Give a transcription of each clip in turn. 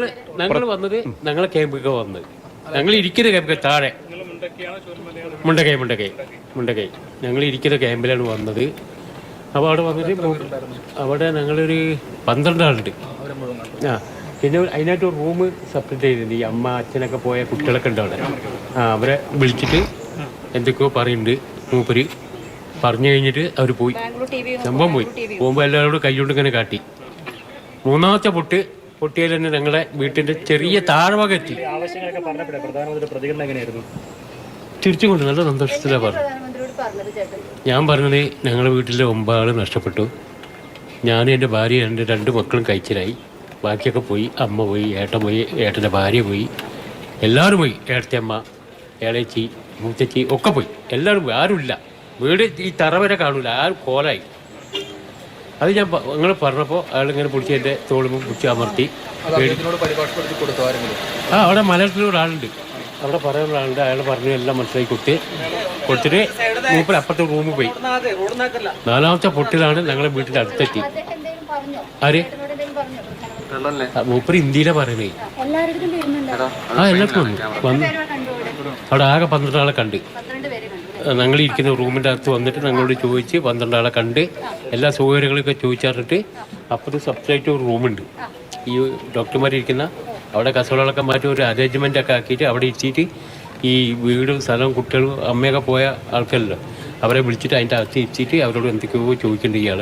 ഞങ്ങൾ വന്നത് ഞങ്ങളെ ക്യാമ്പൊക്കെ വന്നത് ഞങ്ങൾ ഇരിക്കുന്ന ക്യാമ്പ് താഴെ മുണ്ടക്കൈ ഞങ്ങൾ ഇരിക്കുന്ന ക്യാമ്പിലാണ് വന്നത്. അപ്പോൾ അവിടെ വന്നിട്ട് അവിടെ ഞങ്ങളൊരു 12 ആളുണ്ട്. പിന്നെ അതിനായിട്ട് ഒരു റൂം സെപ്പറേറ്റ് ചെയ്തിട്ടുണ്ട്. ഈ അമ്മ അച്ഛനൊക്കെ പോയ കുട്ടികളൊക്കെ ഉണ്ട് അവിടെ. അവരെ വിളിച്ചിട്ട് എന്തൊക്കെയോ പറയുന്നുണ്ട്. മൂപ്പര് പറഞ്ഞു കഴിഞ്ഞിട്ട് അവർ പോയി, സംഭവം പോയി. പോകുമ്പോൾ എല്ലാവരോടും കൈകൊണ്ട് ഇങ്ങനെ കാട്ടി. മൂന്നാമത്തെ പൊട്ടിയാൽ തന്നെ ഞങ്ങളുടെ വീട്ടിന്റെ ചെറിയ താഴ്വക എത്തി. തിരിച്ചും കൊണ്ട് നല്ല സന്തോഷത്തിലാണ് പറഞ്ഞു. ഞാൻ പറഞ്ഞത് ഞങ്ങളുടെ വീട്ടിലെ 9 ആൾ നഷ്ടപ്പെട്ടു. ഞാനും എൻ്റെ ഭാര്യ എൻ്റെ 2 മക്കളും കഴിച്ചിലായി. ബാക്കിയൊക്കെ പോയി. അമ്മ പോയി, ഏട്ടൻ പോയി, ഏട്ടൻ്റെ ഭാര്യ പോയി, എല്ലാവരും പോയി. ഏട്ടത്തിയമ്മ, ഏളേച്ചി, മൂത്തച്ചി ഒക്കെ പോയി. എല്ലാവരും പോയി, ആരുമില്ല. വീട് ഈ തറ വരെ കാണൂല, ആരും കോലായി. അത് ഞാൻ നിങ്ങൾ പറഞ്ഞപ്പോൾ അയാളിങ്ങനെ പിടിച്ച് എൻ്റെ തോളുമ്പോൾ പിടിച്ച് അമർത്തി. അവിടെ മലയാളത്തിലൊരു ആളുണ്ട്, അവിടെ പറയാനുള്ള ആളുണ്ട്. അയാൾ പറഞ്ഞു എല്ലാം മനസ്സിലാക്കി കൊടുത്തിട്ട് മൂപ്പർ അപ്പുറത്തെ റൂമിൽ പോയി. 4ാമത്തെ പൊട്ടിലാണ് ഞങ്ങളെ വീട്ടിൻ്റെ അടുത്തെത്തി. ആര് മൂപ്പർ ഹിന്ദിയിലാണ് പറയണേ. എല്ലാവർക്കും വന്നു. അവിടെ ആകെ 12 ആളെ കണ്ട്. ഞങ്ങൾ ഇരിക്കുന്ന റൂമിൻ്റെ അകത്ത് വന്നിട്ട് ഞങ്ങളോട് ചോദിച്ച് 12 ആളെ കണ്ട് എല്ലാ സൗകര്യങ്ങളൊക്കെ ചോദിച്ചറിഞ്ഞിട്ട് അപ്പുറത്ത് സെപ്പറേറ്റ് ഒരു റൂമുണ്ട്. ഈ ഡോക്ടർമാരിരിക്കുന്ന അവിടെ കസകളൊക്കെ മാറ്റി ഒരു അറേഞ്ച്മെൻ്റ് ഒക്കെ ആക്കിയിട്ട് അവിടെ ഇരുത്തിയിട്ട് ഈ വീടും സ്ഥലവും കുട്ടികളും അമ്മയൊക്കെ പോയ ആൾക്കാരല്ലോ അവരെ വിളിച്ചിട്ട് അതിൻ്റെ അകത്ത് ഇരുത്തിയിട്ട് അവരോട് എന്തൊക്കെയോ ചോദിക്കുന്നുണ്ട്. ഇയാൾ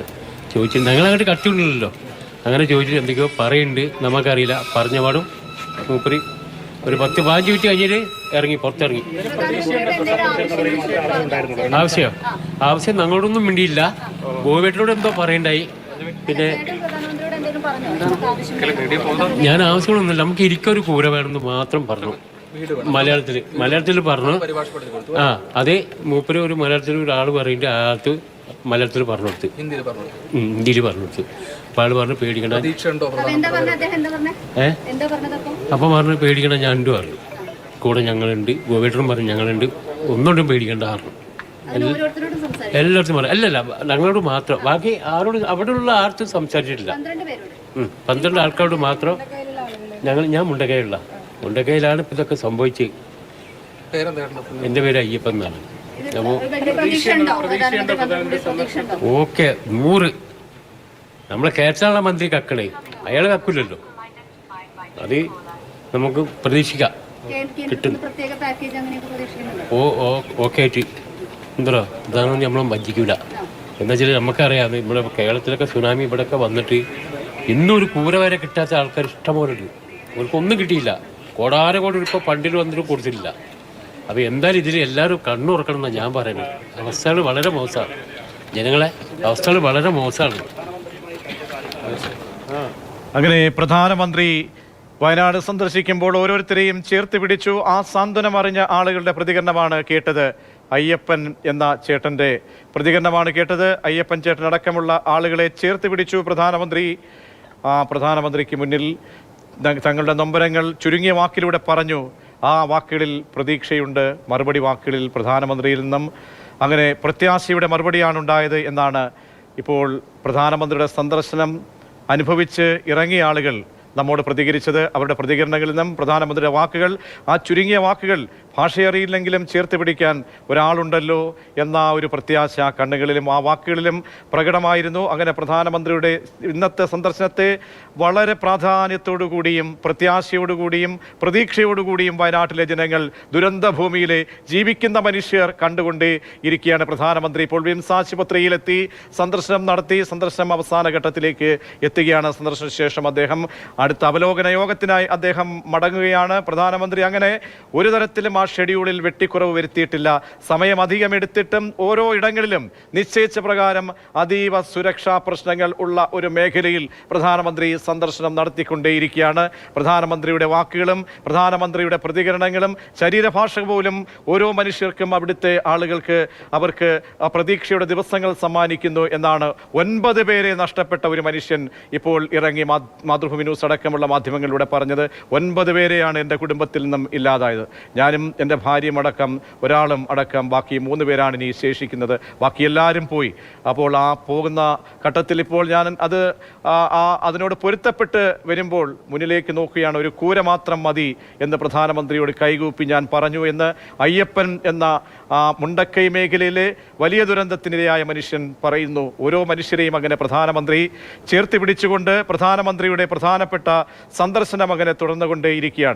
ചോദിച്ചിട്ട് ഞങ്ങളങ്ങോട്ട് കട്ടിയുണ്ടല്ലോ. അങ്ങനെ ചോദിച്ചിട്ട് എന്തൊക്കെയോ പറയുന്നുണ്ട്, നമുക്കറിയില്ല. പറഞ്ഞ പാടും മൂപ്പര് ഒരു 10-15 മിനിറ്റ് കഴിഞ്ഞിട്ട് പുറത്തിറങ്ങി. ആവശ്യം ഞങ്ങളോടൊന്നും മിണ്ടിയില്ല. ഗോവേട്ടിനോട് എന്തോ പറയണ്ടായി. പിന്നെ ഞാൻ ആവശ്യങ്ങളൊന്നുമില്ല, നമുക്ക് ഇരിക്കൊരു കൂര വേണമെന്ന് മാത്രം പറഞ്ഞു. മലയാളത്തിൽ പറഞ്ഞു. അതേ മൂപ്പര് ഒരു മലയാളത്തിൽ ഒരാൾ പറയുന്നുണ്ട്. ആൾക്ക് മലയാളത്തിൽ പറഞ്ഞു കൊടുത്ത്, ഹിന്ദിയിൽ പറഞ്ഞു കൊടുത്ത്. അപ്പോൾ ആൾ പറഞ്ഞു പേടിക്കണ്ട. അപ്പം പറഞ്ഞു പേടിക്കണ്ട, ഞാനുണ്ട് പറഞ്ഞു. കൂടെ ഞങ്ങളുണ്ട്. ഗോവേട്ടനും പറഞ്ഞു ഞങ്ങളുണ്ട്, ഒന്നുകൊണ്ടും പേടിക്കണ്ട പറഞ്ഞു. എല്ലായിടത്തും പറഞ്ഞു. അല്ലല്ല, ഞങ്ങളോട് മാത്രം. ബാക്കി ആരോട് അവിടെയുള്ള ആർക്കും സംസാരിച്ചിട്ടില്ല. 12 ആൾക്കാരോട് മാത്രം. ഞാൻ മുണ്ടക്കൈയിലാണ് ഇപ്പം ഇതൊക്കെ സംഭവിച്ചത്. എൻ്റെ പേര് അയ്യപ്പൻ എന്നാണ്. ഓക്കെ 100. നമ്മളെ കേരള മന്ത്രി കക്കണേ, അയാൾ കക്കില്ലല്ലോ. അത് നമുക്ക് പ്രതീക്ഷിക്കാം കിട്ടും. ഓക്കെ ആയിട്ട് എന്തോ ഇതാണ് നമ്മളെ വഞ്ചിക്കൂല. എന്താ വെച്ചാൽ നമുക്കറിയാം നമ്മുടെ കേരളത്തിലൊക്കെ സുനാമി ഇവിടെയൊക്കെ വന്നിട്ട് ഇന്നൊരു കൂര വരെ കിട്ടാത്ത ആൾക്കാർ ഇഷ്ടംപോലെ ഉണ്ട്. അവർക്കൊന്നും കിട്ടിയില്ല. കോടാനകോടി ഇപ്പോൾ ഫണ്ടിൽ വന്നിട്ട് കൊടുത്തില്ല. അപ്പോൾ എന്തായാലും ഇതിൽ എല്ലാവരും കണ്ണുറക്കണം എന്നാണ് ഞാൻ പറയുന്നത്. അവസ്ഥകൾ വളരെ മോശമാണ്. ജനങ്ങളെ അവസ്ഥകൾ വളരെ മോശമാണ്. അങ്ങനെ പ്രധാനമന്ത്രി വയനാട് സന്ദർശിക്കുമ്പോൾ ഓരോരുത്തരെയും ചേർത്ത് പിടിച്ചു. ആ സാന്ത്വനം അറിഞ്ഞ ആളുകളുടെ പ്രതികരണമാണ് കേട്ടത്. അയ്യപ്പൻ എന്ന ചേട്ടൻ്റെ പ്രതികരണമാണ് കേട്ടത്. അയ്യപ്പൻ ചേട്ടനടക്കമുള്ള ആളുകളെ ചേർത്ത് പിടിച്ചു പ്രധാനമന്ത്രി. ആ പ്രധാനമന്ത്രിക്ക് മുന്നിൽ തങ്ങളുടെ നൊമ്പരങ്ങൾ ചുരുങ്ങിയ വാക്കിലൂടെ പറഞ്ഞു. ആ വാക്കുകളിൽ പ്രതീക്ഷയുണ്ട്. മറുപടി വാക്കുകളിൽ പ്രധാനമന്ത്രിയിൽ നിന്നും അങ്ങനെ പ്രത്യാശയുടെ മറുപടിയാണ് ഉണ്ടായത് എന്നാണ് ഇപ്പോൾ പ്രധാനമന്ത്രിയുടെ സന്ദർശനം അനുഭവിച്ച് ഇറങ്ങിയ ആളുകൾ നമ്മോട് പ്രതികരിച്ചത്. അവരുടെ പ്രതികരണങ്ങളിൽ നിന്നും പ്രധാനമന്ത്രിയുടെ വാക്കുകൾ, ആ ചുരുങ്ങിയ വാക്കുകൾ, ഭാഷയറിയില്ലെങ്കിലും ചേർത്ത് പിടിക്കാൻ ഒരാളുണ്ടല്ലോ എന്ന ഒരു പ്രത്യാശ കണ്ണുകളിലും ആ വാക്കുകളിലും പ്രകടമായിരുന്നു. അങ്ങനെ പ്രധാനമന്ത്രിയുടെ ഇന്നത്തെ സന്ദർശനത്തെ വളരെ പ്രാധാന്യത്തോടുകൂടിയും പ്രത്യാശയോടുകൂടിയും പ്രതീക്ഷയോടുകൂടിയും വയനാട്ടിലെ ജനങ്ങൾ, ദുരന്തഭൂമിയിലെ ജീവിക്കുന്ന മനുഷ്യർ കണ്ടുകൊണ്ട് ഇരിക്കുകയാണ്. പ്രധാനമന്ത്രി ഇപ്പോൾ വിംസ് ആശുപത്രിയിലെത്തി സന്ദർശനം നടത്തി. സന്ദർശനം അവസാന ഘട്ടത്തിലേക്ക് എത്തുകയാണ്. സന്ദർശന ശേഷം അദ്ദേഹം അടുത്ത അവലോകന യോഗത്തിനായി അദ്ദേഹം മടങ്ങുകയാണ്. പ്രധാനമന്ത്രി അങ്ങനെ ഒരു തരത്തിലും ആ ഷെഡ്യൂളിൽ വെട്ടിക്കുറവ് വരുത്തിയിട്ടില്ല. സമയം അധികം എടുത്തിട്ടും ഓരോ ഇടങ്ങളിലും നിശ്ചയിച്ച പ്രകാരം അതീവ സുരക്ഷാ പ്രശ്നങ്ങൾ ഉള്ള ഒരു മേഖലയിൽ പ്രധാനമന്ത്രി സന്ദർശനം നടത്തിക്കൊണ്ടേയിരിക്കുകയാണ്. പ്രധാനമന്ത്രിയുടെ വാക്കുകളും പ്രധാനമന്ത്രിയുടെ പ്രതികരണങ്ങളും ശരീരഭാഷ പോലും ഓരോ മനുഷ്യർക്കും അവിടുത്തെ ആളുകൾക്ക് അവർക്ക് പ്രതീക്ഷയുടെ ദിവസങ്ങൾ സമ്മാനിക്കുന്നു എന്നാണ്. 9 പേരെ നഷ്ടപ്പെട്ട ഒരു മനുഷ്യൻ ഇപ്പോൾ ഇറങ്ങി മാതൃഭൂമി ന്യൂസ് അടക്കമുള്ള മാധ്യമങ്ങളിലൂടെ പറഞ്ഞത്. 9 പേരെയാണ് എൻ്റെ കുടുംബത്തിൽ നിന്നും ഇല്ലാതായത്. ഞാനും എൻ്റെ ഭാര്യയും അടക്കം ഒരാളും അടക്കം ബാക്കി 3 പേരാണ് ഇനി ശേഷിക്കുന്നത്. ബാക്കി എല്ലാവരും പോയി. അപ്പോൾ ആ പോകുന്ന ഘട്ടത്തിൽ ഇപ്പോൾ ഞാൻ അതിനോട് പൊരുത്തപ്പെട്ട് വരുമ്പോൾ മുന്നിലേക്ക് നോക്കുകയാണ്. ഒരു കൂര മാത്രം മതി എന്ന് പ്രധാനമന്ത്രിയോട് കൈകൂപ്പി ഞാൻ പറഞ്ഞു എന്ന് അയ്യപ്പൻ എന്ന മുണ്ടക്കൈ മേഖലയിലെ വലിയ ദുരന്തത്തിനിരയായ മനുഷ്യൻ പറയുന്നു. ഓരോ മനുഷ്യരെയും അങ്ങനെ പ്രധാനമന്ത്രി ചേർത്ത് പിടിച്ചുകൊണ്ട് പ്രധാനമന്ത്രിയുടെ പ്രധാനപ്പെട്ട സന്ദർശനം അങ്ങനെ തുടർന്നുകൊണ്ടേയിരിക്കുകയാണ്.